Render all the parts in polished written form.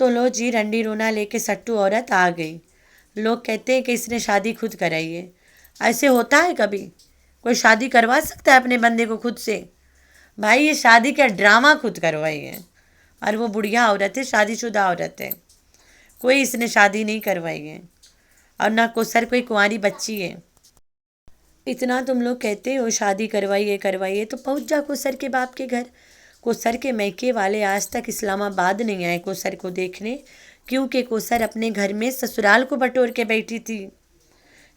تو لو جی رنڈی رونا لے کے سٹو عورت آ گئی. لوگ کہتے ہیں کہ اس نے شادی خود کرائی ہے. ایسے ہوتا ہے کبھی؟ کوئی شادی کروا سکتا ہے اپنے بندے کو خود سے؟ بھائی یہ شادی کا ڈرامہ خود کروائی ہے. اور وہ بڑھیا عورت ہے، شادی شدہ عورت ہے، کوئی اس نے شادی نہیں کروائی ہے. اور نہ کوسر کوئی کنواری بچی ہے. اتنا تم لوگ کہتے ہو شادی کروائیے تو پہنچ جا کوسر کے باپ کے گھر. کوسر کے میکے والے آج تک اسلام آباد نہیں آئے کوسر کو دیکھنے، کیونکہ کوسر اپنے گھر میں سسرال کو بٹور کے بیٹھی تھی.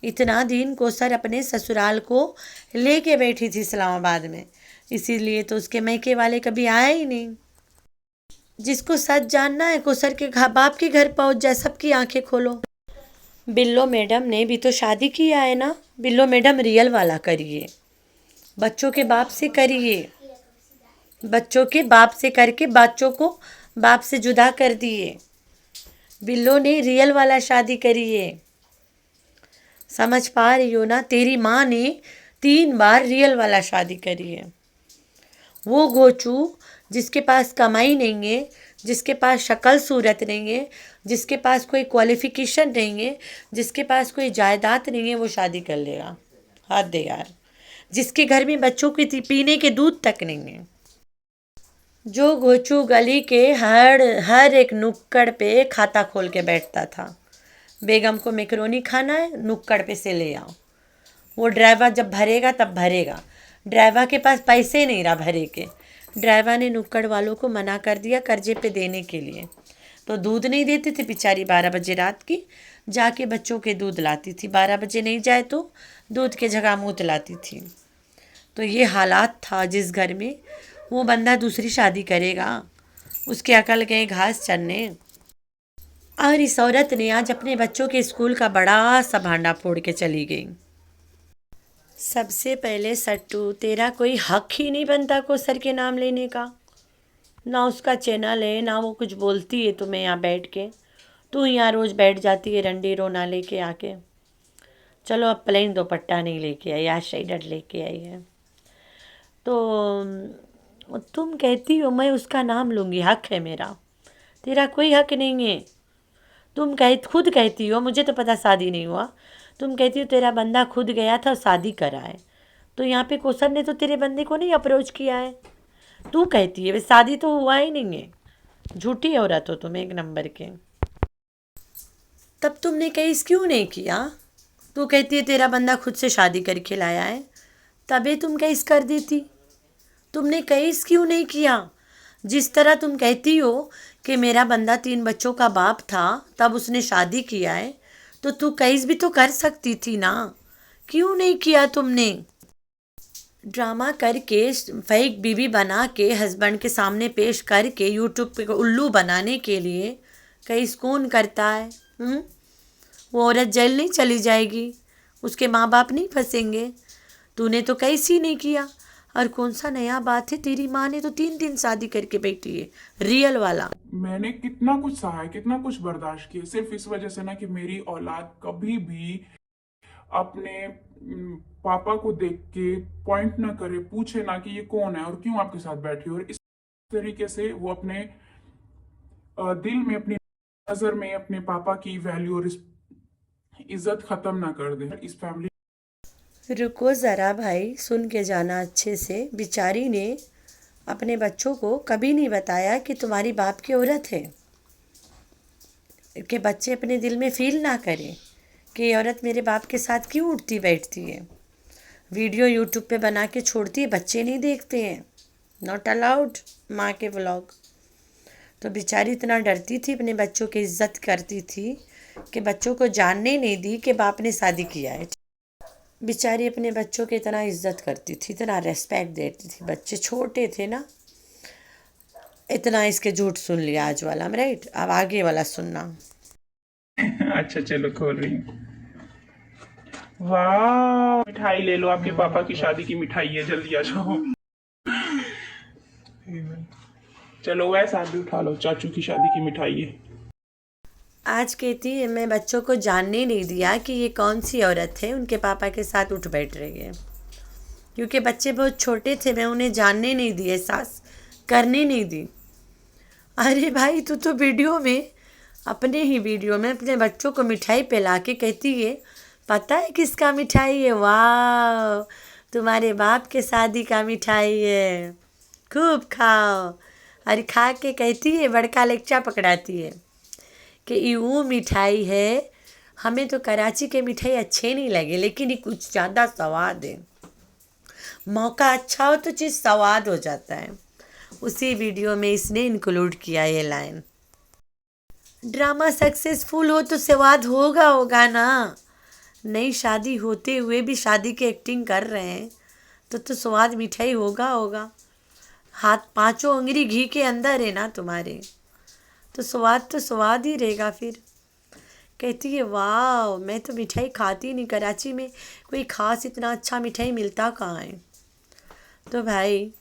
اتنا دن کوسر اپنے سسرال کو لے کے بیٹھی تھی اسلام آباد میں، اسی لیے تو اس کے میکے والے کبھی آئے ہی نہیں. جس کو سچ جاننا ہے کوسر کے باپ کے گھر پہنچ جائے، سب کی آنکھیں کھولو. بلو میڈم نے بھی تو شادی کیا ہے نا. بلو میڈم ریئل والا کریے، بچوں کے باپ سے کریے. بچوں کے باپ سے کر کے بچوں کو باپ سے جدا کر دیے. بلو نے ریئل والا شادی کری ہے. سمجھ پا رہی ہو نا؟ تیری ماں نے 3 بار ریئل والا شادی کری ہے. وہ گوچو جس کے پاس کمائی نہیں ہے، جس کے پاس شکل صورت نہیں ہے، جس کے پاس کوئی کوالیفیکیشن نہیں ہے، جس کے پاس کوئی جائیداد نہیں ہے، وہ شادی کر لے گا. حد ہے یار. جس کے گھر میں بچوں کی پینے کے دودھ تک نہیں ہے. جو گوچو گلی کے ہر ایک نکڑ پہ کھاتا کھول کے بیٹھتا تھا. بیگم کو میکرونی کھانا ہے، نکڑ پہ سے لے آؤ. وہ ڈرائیور جب بھرے گا تب بھرے گا. ڈرائیور کے پاس پیسے نہیں رہا بھرے کے. ڈرائیور نے نکڑ والوں کو منع کر دیا قرضے پہ دینے کے لیے، تو دودھ نہیں دیتے تھے. بیچاری 12 بجے رات کی جا کے بچوں کے دودھ لاتی تھی. 12 بجے نہیں جائے تو دودھ کے جگہ موت لاتی تھی. تو یہ حالات تھا جس گھر میں. وہ بندہ دوسری شادی کرے گا، اس کے عقل گئے گھاس چرنے. اور اس عورت نے آج اپنے بچوں کے اسکول کا بڑا سا بھانڈا پھوڑ کے چلی گئی. سب سے پہلے سٹو تیرا کوئی حق ہی نہیں بنتا کوسر کے نام لینے کا. نہ اس کا چینل ہے، نہ وہ کچھ بولتی ہے تمہیں یہاں بیٹھ کے. تو یہاں روز بیٹھ جاتی ہے رنڈی رونا لے کے آ کے. چلو اب پلین دوپٹہ نہیں لے کے آئی، آج شیڈر لے کے آئی ہے. تو تم کہتی ہو میں اس کا نام لوں گی، حق ہے میرا. تیرا کوئی حق نہیں ہے. تم خود کہتی ہو، مجھے تو پتہ شادی نہیں ہوا، تم کہتی ہو تیرا بندہ خود گیا تھا شادی کرا ہے. تو یہاں پہ کوسر نے تو تیرے بندے کو نہیں اپروچ کیا ہے. تو کہتی ہے شادی تو ہوا ہی نہیں ہے. جھوٹی عورت ہو تم ایک نمبر کے. تب تم نے کیس کیوں نہیں کیا؟ تو کہتی ہے تیرا بندہ خود سے شادی کر کے لایا ہے، تبھی تم کیس کر دیتی. تم نے کیس کیوں نہیں کیا؟ جس طرح تم کہتی ہو کہ میرا بندہ 3 بچوں کا باپ تھا تب اس نے شادی کیا ہے، تو کیس بھی تو کر سکتی تھی نا. کیوں نہیں کیا تم نے؟ ڈرامہ کر کے فیک بیوی بنا کے ہسبینڈ کے سامنے پیش کر کے یوٹیوب پہ الو بنانے کے لیے کیس کون کرتا ہے؟ وہ عورت جیل نہیں چلی جائے گی، اس کے ماں باپ نہیں پھنسیں گے. تو نے تو کیس ہی نہیں کیا. اور کون سا نیا بات ہے، تیری ماں نے تو 3 شادی کر کے بیٹھی ہے ریئل والا. میں نے کتنا کچھ سہا ہے، کتنا کچھ برداشت کیا، صرف اس وجہ سے نا کہ میری اولاد کبھی بھی اپنے پاپا کو دیکھ کے پوائنٹ نہ کرے، پوچھے نہ کہ یہ کون ہے اور کیوں آپ کے ساتھ بیٹھی. اور اس طریقے سے وہ اپنے دل میں، اپنی نظر میں اپنے پاپا کی ویلیو اور عزت ختم نہ کر دے. اس فیملی رکو ذرا بھائی، سن کے جانا اچھے سے. بیچاری نے اپنے بچوں کو کبھی نہیں بتایا کہ تمہاری باپ کی عورت ہے، کہ بچے اپنے دل میں فیل نہ کریں کہ یہ عورت میرے باپ کے ساتھ کیوں اٹھتی بیٹھتی ہے. ویڈیو یوٹیوب پہ بنا کے چھوڑتی ہے، بچے نہیں دیکھتے ہیں. ناٹ الاؤڈ ماں کے ولاگ. تو بیچاری اتنا ڈرتی تھی، اپنے بچوں کی عزت کرتی تھی کہ بچوں کو جاننے نہیں دی کہ باپ نے شادی کیا ہے. بیچاری اپنے بچوں کی اتنا عزت کرتی تھی، اتنا ریسپیکٹ دیتی تھی. بچے چھوٹے تھے نا. اتنا اس کے جھوٹ سن لیا آج والا، رائٹ؟ اب آگے والا سننا. اچھا چلو کھول رہی ہوں. واہ، مٹھائی لے لو، آپ کے پاپا کی شادی کی مٹھائی ہے، جلدی آ جاؤ. چلو ویسا بھی اٹھا لو، چاچو کی شادی کی مٹھائی ہے. آج کہتی ہے میں بچوں کو جاننے نہیں دیا کہ یہ کون سی عورت ہے، ان کے پاپا کے ساتھ اٹھ بیٹھ رہی ہے. کیونکہ بچے بہت چھوٹے تھے، میں انہیں جاننے نہیں دی، احساس کرنے نہیں دی. अरे भाई तू तो वीडियो में, अपने ही वीडियो में अपने बच्चों को मिठाई पिला के कहती है पता है किसका मिठाई है, वाह तुम्हारे बाप के शादी का मिठाई है, खूब खाओ। अरे खा के कहती है, बड़का लेक्चा पकड़ाती है कि यूँ मिठाई है, हमें तो कराची के मिठाई अच्छे नहीं लगे लेकिन ये कुछ ज़्यादा स्वाद है। मौका अच्छा हो तो चीज़ स्वाद हो जाता है। उसी वीडियो में इसने इंक्लूड किया ये लाइन। ड्रामा सक्सेसफुल हो तो स्वाद होगा ना। नई शादी होते हुए भी शादी की एक्टिंग कर रहे हैं तो स्वाद मिठाई होगा। हाथ पांचों उंगली घी के अंदर है ना तुम्हारे, तो स्वाद ही रहेगा फिर। कहती है वाह मैं तो मिठाई खाती नहीं, कराची में कोई ख़ास इतना अच्छा मिठाई मिलता कहाँ है। तो भाई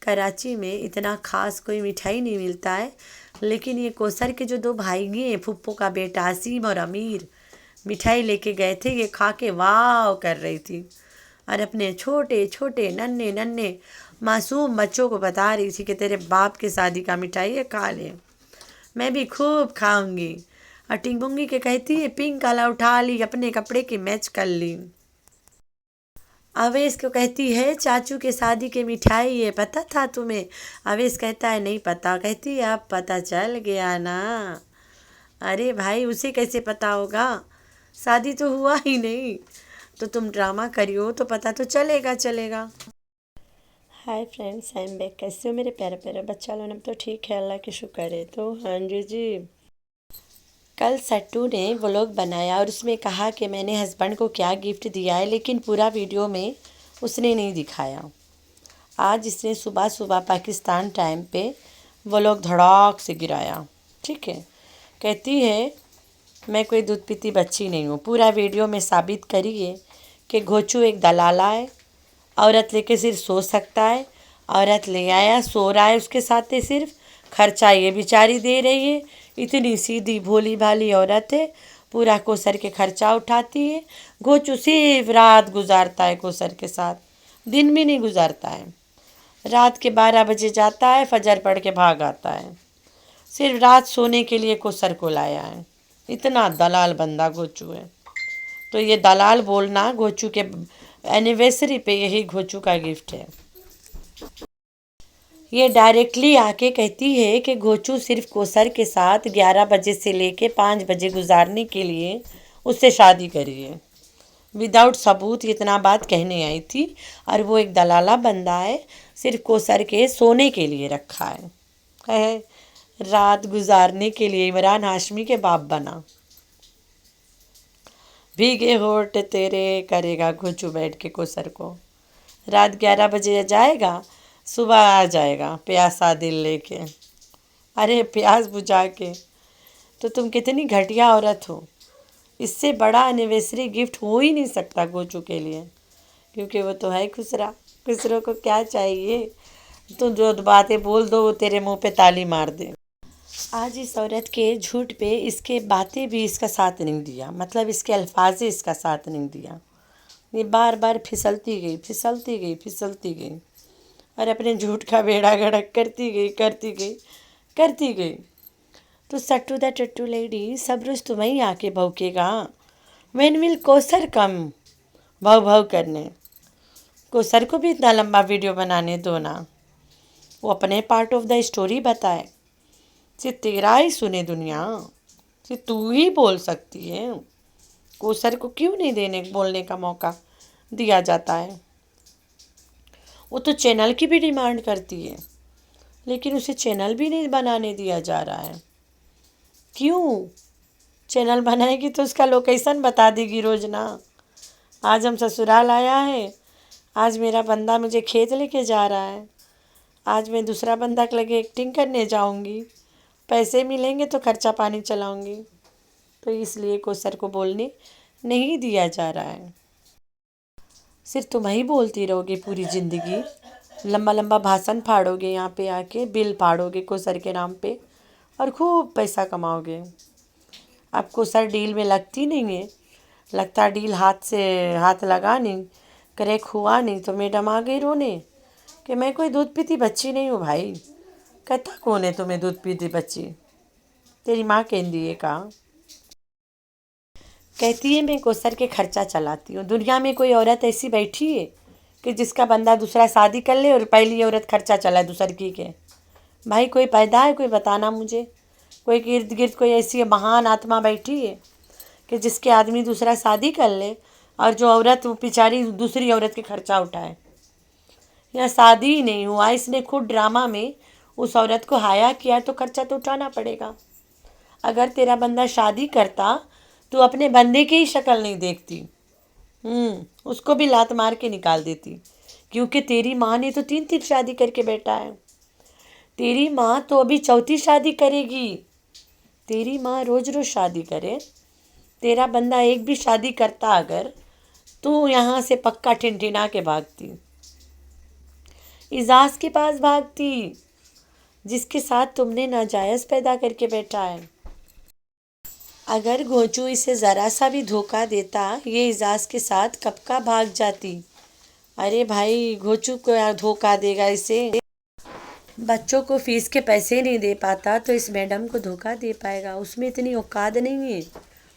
कराची में इतना ख़ास कोई मिठाई नहीं मिलता है, लेकिन ये कोसर के जो दो भाई हैं, फुप्पो का बेटा असीम और अमीर, मिठाई लेके गए थे, ये खा के वाव कर रही थी और अपने छोटे छोटे नन्हे नन्हे मासूम बच्चों को बता रही थी कि तेरे बाप के शादी का मिठाई है, खा ले, मैं भी खूब खाऊंगी। और टिंगुंगी के कहती है पिंक वाला उठा ली, अपने कपड़े की मैच कर ली। अवेश को कहती है चाचू के शादी के मिठाई ये पता था तुम्हें? अवेश कहता है नहीं पता। कहती है अब पता चल गया ना। अरे भाई उसे कैसे पता होगा, शादी तो हुआ ही नहीं, तो तुम ड्रामा करियो तो पता तो चलेगा। Hi friends, I am back. कैसे हो मेरे प्यारे प्यारे बच्चा लोग? अब तो ठीक है, अल्लाह की शुक्र है। तो हाँ जी कल सट्टू ने व्लॉग बनाया और उसमें कहा कि मैंने हस्बैंड को क्या गिफ्ट दिया है, लेकिन पूरा वीडियो में उसने नहीं दिखाया। आज इसने सुबह सुबह पाकिस्तान टाइम पे व्लॉग धड़ाक से गिराया। ठीक है, कहती है मैं कोई दूध पीती बच्ची नहीं हूँ। पूरा वीडियो में साबित करिए कि घोचू एक दलाला है, औरत लेके सिर्फ सो सकता है, औरत ले आया सो रहा है उसके साथ, सिर्फ खर्चा ये बेचारी दे रही है। इतनी सीधी भोली भाली औरत है, पूरा कोसर के खर्चा उठाती है। घोचू सिर्फ रात गुजारता है कोसर के साथ, दिन भी नहीं गुजारता है। रात के 12 बजे जाता है, फजर पढ़ के भाग आता है, सिर्फ रात सोने के लिए कोसर को लाया है। इतना दलाल बंदा घोचू है। तो ये दलाल बोलना घोचू के एनिवर्सरी पे यही घोचू का गिफ्ट है। ये डायरेक्टली आके कहती है कि घोचू सिर्फ कोसर के साथ 11 बजे से लेके 5 बजे गुजारने के लिए उससे शादी करिए। विदाउट सबूत इतना बात कहने आई थी, और वो एक दलाला बंदा है, सिर्फ कोसर के सोने के लिए रखा है रात गुजारने के लिए। इमरान हाशमी के बाप बना। भीगे होठ तेरे करेगा घोचू बैठ के कोसर को। रात 11 बजे जाएगा, सुबह आ जाएगा प्यासा दिल लेके। अरे प्यास बुझा के। तो तुम कितनी घटिया औरत हो। इससे बड़ा एनिवर्सरी गिफ्ट हो ही नहीं सकता घोचू के लिए, क्योंकि वो तो है खुसरा। खुसरों को क्या चाहिए, तुम जो बातें बोल दो वो तेरे मुंह पे ताली मार दे। आज इस औरत के झूठ पे इसके बातें भी इसका साथ नहीं दिया, मतलब इसके अल्फाज इसका साथ नहीं दिया। ये बार बार फिसलती गई और अपने झूठ का बेड़ा गड़क करती गई। तो सट्टू द टट्टू लेडी, सब रोज तुम्हें ही आके भौंकेगा। व्हेन विल कोसर कम भाव करने? कोसर को भी इतना लंबा वीडियो बनाने दो ना, वो अपने पार्ट ऑफ द स्टोरी बताए। सिर्फ तेरा ही सुने दुनिया, सिर्फ तू ही बोल सकती है। कोसर को क्यों नहीं बोलने का मौका दिया जाता है? वो तो चैनल की भी डिमांड करती है, लेकिन उसे चैनल भी नहीं बनाने दिया जा रहा है। क्यों? चैनल बनाएगी तो उसका लोकेशन बता देगी रोज ना। आज हम ससुराल आया है, आज मेरा बंदा मुझे खेत लेके जा रहा है, आज मैं दूसरा बंदा के लगे एक्टिंग करने जाऊंगी, पैसे मिलेंगे तो खर्चा पानी चलाऊंगी। तो इसलिए कोसर को बोलने नहीं दिया जा रहा है। सिर्फ तुम ही बोलती रहोगे पूरी ज़िंदगी, लंबा लंबा भाषण फाड़ोगे, यहाँ पे आके बिल फाड़ोगे कोसर के नाम पे और खूब पैसा कमाओगे। अब कोसर डील में लगती नहीं है, लगता डील हाथ से हाथ लगा नहीं, क्रैक हुआ नहीं तो मैडम आ गई रोने कि मैं कोई दूध पीती बच्ची नहीं हूँ भाई, कहता कौन है तुम्हें दूध पीती बच्ची? तेरी माँ कहती है कहा। कहती है मैं कोसर के खर्चा चलाती हूँ। दुनिया में कोई औरत ऐसी बैठी है कि जिसका बंदा दूसरा शादी कर ले और पहली औरत खर्चा चलाए दूसर की के? भाई कोई पैदा है, कोई बताना मुझे। कोई इर्द गिर्द कोई ऐसी महान आत्मा बैठी है कि जिसके आदमी दूसरा शादी कर ले और जो औरत वो बेचारी दूसरी औरत के खर्चा उठाए? यहाँ शादी ही नहीं हुआ, इसने खुद ड्रामा में उस औरत को हाया किया तो खर्चा तो उठाना पड़ेगा। अगर तेरा बंदा शादी करता तो अपने बंदे की ही शक्ल नहीं देखती, उसको भी लात मार के निकाल देती। क्योंकि तेरी माँ ने तो 3 शादी करके बैठा है। तेरी माँ तो अभी 4थी शादी करेगी। तेरी माँ रोज रोज शादी करे, तेरा बंदा एक भी शादी करता अगर, तो यहाँ से पक्का ठिनठिना के भागती, इजाज के पास भागती, जिसके साथ तुमने नाजायज़ पैदा करके बैठा है। अगर गोचू इसे ज़रा सा भी धोखा देता, ये इजाज के साथ कब का भाग जाती। अरे भाई गोचू को धोखा देगा इसे? बच्चों को फीस के पैसे नहीं दे पाता तो इस मैडम को धोखा दे पाएगा? उसमें इतनी औकात नहीं है,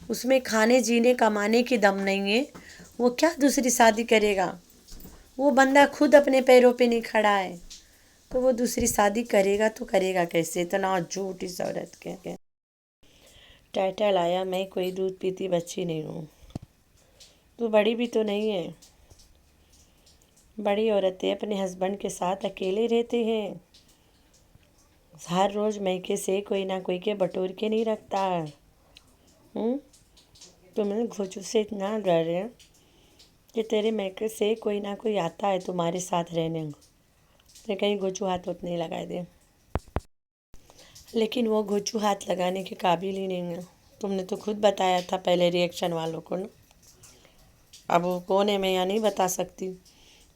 उसमें खाने जीने कमाने की दम नहीं है। वो क्या दूसरी शादी करेगा? वो बंदा खुद अपने पैरों पे नहीं खड़ा है तो वो दूसरी शादी करेगा तो करेगा कैसे? इतना झूठ इस औरत के। टाइटल आया मैं कोई दूध पीती बच्ची नहीं हूँ। तू बड़ी भी तो नहीं है। बड़ी औरतें अपने हस्बैंड के साथ अकेले रहते हैं, हर रोज़ मैके से कोई ना कोई के बटोर के नहीं रखता है। तुम्हें घोचू से इतना डर है कि तेरे मैके से कोई ना कोई आता है तुम्हारे साथ रहने, तो कहीं घोचू हाथ उत नहीं लगाए दे। लेकिन वो घोचू हाथ लगाने के काबिल ही नहीं है। तुमने तो खुद बताया था पहले रिएक्शन वालों को ना। अब वो कौन है मैं यहाँ नहीं बता सकती,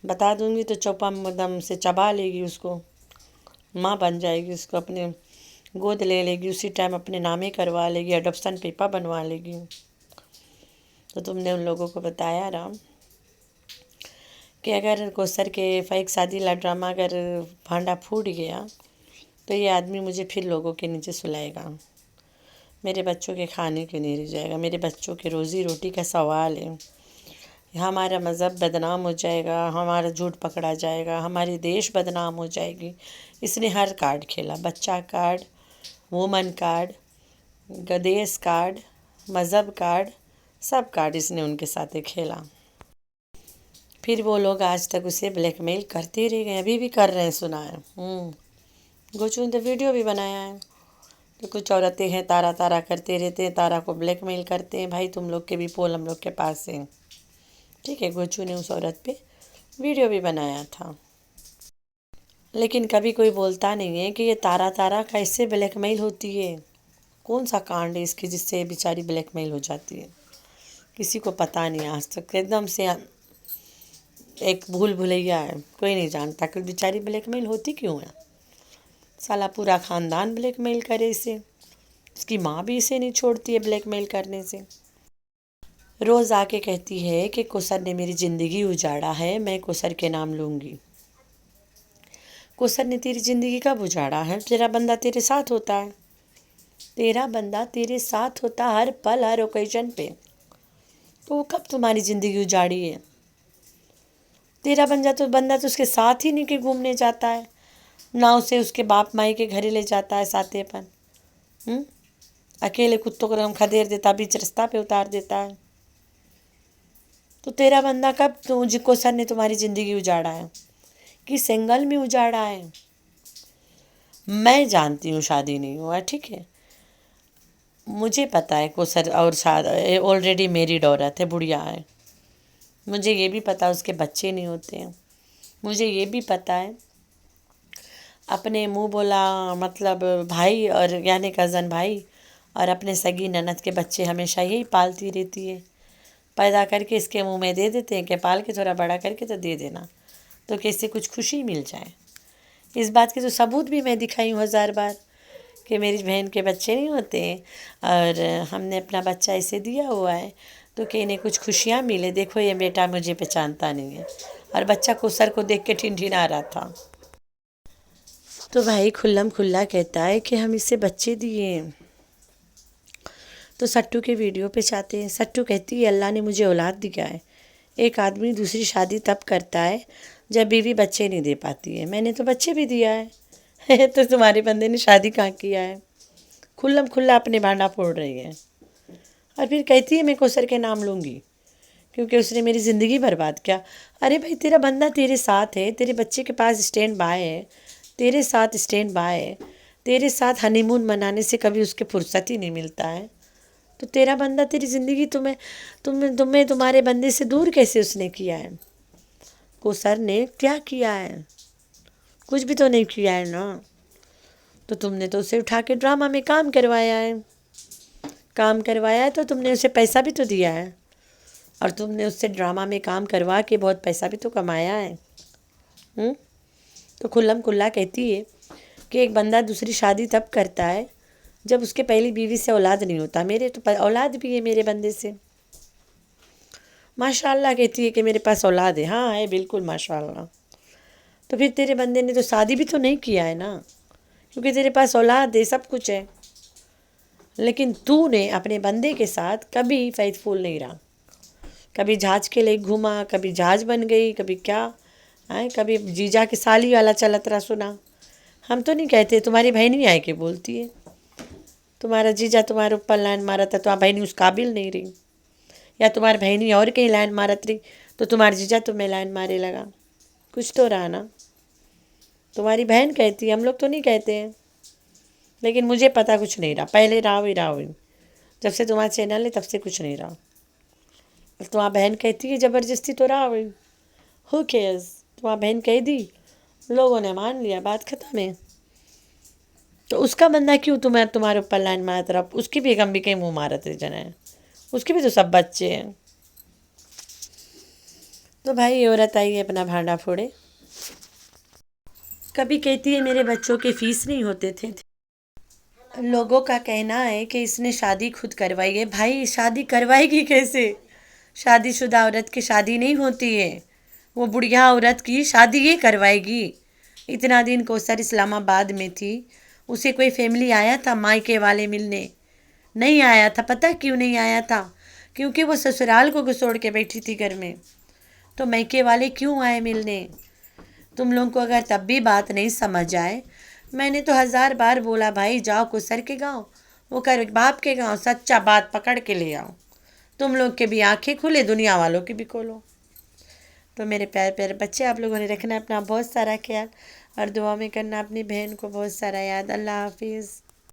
बता दूंगी तो चौपा दम से चबा लेगी, उसको माँ बन जाएगी, उसको अपने गोद ले लेगी, उसी टाइम अपने नामे करवा लेगी, अडॉप्शन पेपर बनवा लेगी। तो तुमने उन लोगों को बताया ना कि अगर कोसर के फेक शादी ला ड्रामा अगर भांडा फूट गया तो ये आदमी मुझे फिर लोगों के नीचे सुलाएगा, मेरे बच्चों के खाने के नहीं रह जाएगा, मेरे बच्चों के रोज़ी रोटी का सवाल है, हमारा मज़हब बदनाम हो जाएगा, हमारा झूठ पकड़ा जाएगा, हमारी देश बदनाम हो जाएगी। इसने हर कार्ड खेला, बच्चा कार्ड, वुमन कार्ड, गदेश कार्ड, मज़हब कार्ड, सब कार्ड इसने उनके साथ खेला। फिर वो लोग आज तक उसे ब्लैकमेल करते रह गए, अभी भी कर रहे हैं, सुना है। गोचू ने तो वीडियो भी बनाया है। तो कुछ औरतें हैं तारा तारा करते रहते हैं, तारा को ब्लैकमेल करते हैं। भाई तुम लोग के भी पोल हम लोग के पास है, ठीक है। गोचू ने उस औरत पे वीडियो भी बनाया था, लेकिन कभी कोई बोलता नहीं है कि ये तारा तारा कैसे ब्लैकमेल होती है, कौन सा कांड है इसकी जिससे बेचारी ब्लैकमेल हो जाती है। किसी को पता नहीं आज तक, एकदम से एक भूल भुलैया है, कोई नहीं जानता कि बेचारी ब्लैकमेल होती क्यों है। साला पूरा ख़ानदान ब्लैकमेल करे इसे, इसकी माँ भी इसे नहीं छोड़ती है ब्लैकमेल करने से। रोज़ आके कहती है कि कोसर ने मेरी ज़िंदगी उजाड़ा है, मैं कोसर के नाम लूँगी। कोसर ने तेरी ज़िंदगी कब उजाड़ा है? तेरा बंदा तेरे साथ होता है, तेरा बंदा तेरे साथ होता हर पल हर ओकेजन पे, तो वो कब तुम्हारी ज़िंदगी उजाड़ी है? तेरा बंदा तो उसके साथ ही नहीं कि घूमने जाता है, ना उसे उसके बाप माई के घरे ले जाता है साथेपन। अकेले कुत्तों को खदेड़ देता, बीच रास्ता पे उतार देता है। तो तेरा बंदा कब कोसर ने तुम्हारी ज़िंदगी उजाड़ा है? किस एंगल में उजाड़ा है? मैं जानती हूँ शादी नहीं हुआ, ठीक है, मुझे पता है कोसर और शादी ऑलरेडी मैरिड औरत है, बुढ़िया है। मुझे ये भी पता है उसके बच्चे नहीं होते हैं। मुझे ये भी पता है अपने मुंह बोला मतलब भाई और यानी कज़न भाई और अपने सगी ननद के बच्चे हमेशा यही पालती रहती है, पैदा करके इसके मुंह में दे देते हैं कि पाल के थोड़ा बड़ा करके तो दे देना, तो कैसे कुछ खुशी मिल जाए। इस बात के तो सबूत भी मैं दिखाई हूँ 1000 बार कि मेरी बहन के बच्चे नहीं होते और हमने अपना बच्चा इसे दिया हुआ है तो कि इन्हें कुछ खुशियाँ मिले। देखो ये बेटा मुझे पहचानता नहीं है, और बच्चा कोसर को देख के ठिनठिना रहा था। تو بھائی کھلم کھلا کہتا ہے کہ ہم اسے بچے دیے ہیں. تو سٹو کے ویڈیو پہ چاہتے ہیں. سٹو کہتی ہے اللہ نے مجھے اولاد دیا ہے. ایک آدمی دوسری شادی تب کرتا ہے جب بیوی بچے نہیں دے پاتی ہے. میں نے تو بچے بھی دیا ہے تو تمہارے بندے نے شادی کہاں کیا ہے. کھلم کھلا اپنے بانڈا پھوڑ رہی ہے. اور پھر کہتی ہے میں کوثر کے نام لوں گی کیونکہ اس نے میری زندگی برباد کیا. ارے بھائی تیرا بندہ تیرے ساتھ ہے, تیرے بچے کے پاس اسٹینڈ بائی ہے, تیرے ساتھ اسٹینڈ بائی ہے, تیرے ساتھ ہنی مون منانے سے کبھی اس کے فرصت ہی نہیں ملتا ہے. تو تیرا بندہ تیری زندگی تمہیں تمہارے بندے سے دور کیسے اس نے کیا ہے. کوثر نے کیا کیا ہے؟ کچھ بھی تو نہیں کیا ہے نا. تو تم نے تو اسے اٹھا کے ڈرامہ میں کام کروایا ہے. کام کروایا ہے تو تم نے اسے پیسہ بھی تو دیا ہے, اور تم نے اس سے ڈرامہ میں کام کروا کے بہت پیسہ بھی تو کمایا ہے. تو کھلم کھلا کہتی ہے کہ ایک بندہ دوسری شادی تب کرتا ہے جب اس کے پہلی بیوی سے اولاد نہیں ہوتا. میرے تو اولاد بھی ہے میرے بندے سے. ماشاء اللہ کہتی ہے کہ میرے پاس اولاد ہے. ہاں ہے بالکل ماشاء اللہ. تو پھر تیرے بندے نے تو شادی بھی تو نہیں کیا ہے نا, کیونکہ تیرے پاس اولاد ہے, سب کچھ ہے. لیکن تو نے اپنے بندے کے ساتھ کبھی فیتھ فل نہیں رہا. کبھی جہاز کے لے گھوما, کبھی جہاز بن گئی, کبھی کیا, کبھی جیجا کے سالی والا چلت رہا سنا. ہم تو نہیں کہتے, تمہاری بہن ہی آئے کے بولتی ہے تمہارا جیجا تمہارے اوپر لائن مارا تھا, تمہاری بہن اس قابل نہیں رہی, یا تمہاری بہنی اور کہیں لائن مارت رہی تو تمہارا جیجا تمہیں لائن مارے لگا. کچھ تو رہا نا. تمہاری بہن کہتی ہے, ہم لوگ تو نہیں کہتے ہیں. لیکن مجھے پتہ کچھ نہیں رہا, پہلے رہا ہوئی جب سے تمہارا چینل ہے تب سے کچھ نہیں رہا. تمہاری بہن کہتی ہے زبردستی تو رہا ہوئی. ہو کیئرز, تمہاری بہن کہہ دی, لوگوں نے مان لیا, بات ختم ہے. تو اس کا بندہ کیوں تمہارے اوپر لائن مارت رہا؟ اس کی بیگم بھی کہیں منہ مارت رہی جنا ہے, اس کے بھی تو سب بچے ہیں. تو بھائی یہ عورت آئی ہے اپنا بھانڈا پھوڑے. کبھی کہتی ہے میرے بچوں کے فیس نہیں ہوتے تھے. لوگوں کا کہنا ہے کہ اس نے شادی خود کروائی ہے. بھائی شادی کروائے گی کیسے؟ شادی شدہ عورت کی شادی نہیں ہوتی ہے. وہ بڑھیا عورت کی شادی یہ کروائے گی. اتنا دن کوثر اسلام آباد میں تھی, اسے کوئی فیملی آیا تھا مائکے والے ملنے؟ نہیں آیا تھا. پتہ کیوں نہیں آیا تھا؟ کیونکہ وہ سسرال کو گھسوڑ کے بیٹھی تھی گھر میں. تو مائکے والے کیوں آئے ملنے؟ تم لوگوں کو اگر تب بھی بات نہیں سمجھ آئے, میں نے تو 1000 بار بولا بھائی جاؤ کوثر کے گاؤں, وہ کر باپ کے گاؤں, سچا بات پکڑ کے لے آؤ. تم لوگ کے بھی آنکھیں کھلے, دنیا والوں کی بھی کھولو. تو میرے پیارے پیارے بچے, آپ لوگوں نے رکھنا اپنا بہت سارا خیال, اور دعا میں کرنا اپنی بہن کو بہت سارا یاد. اللہ حافظ.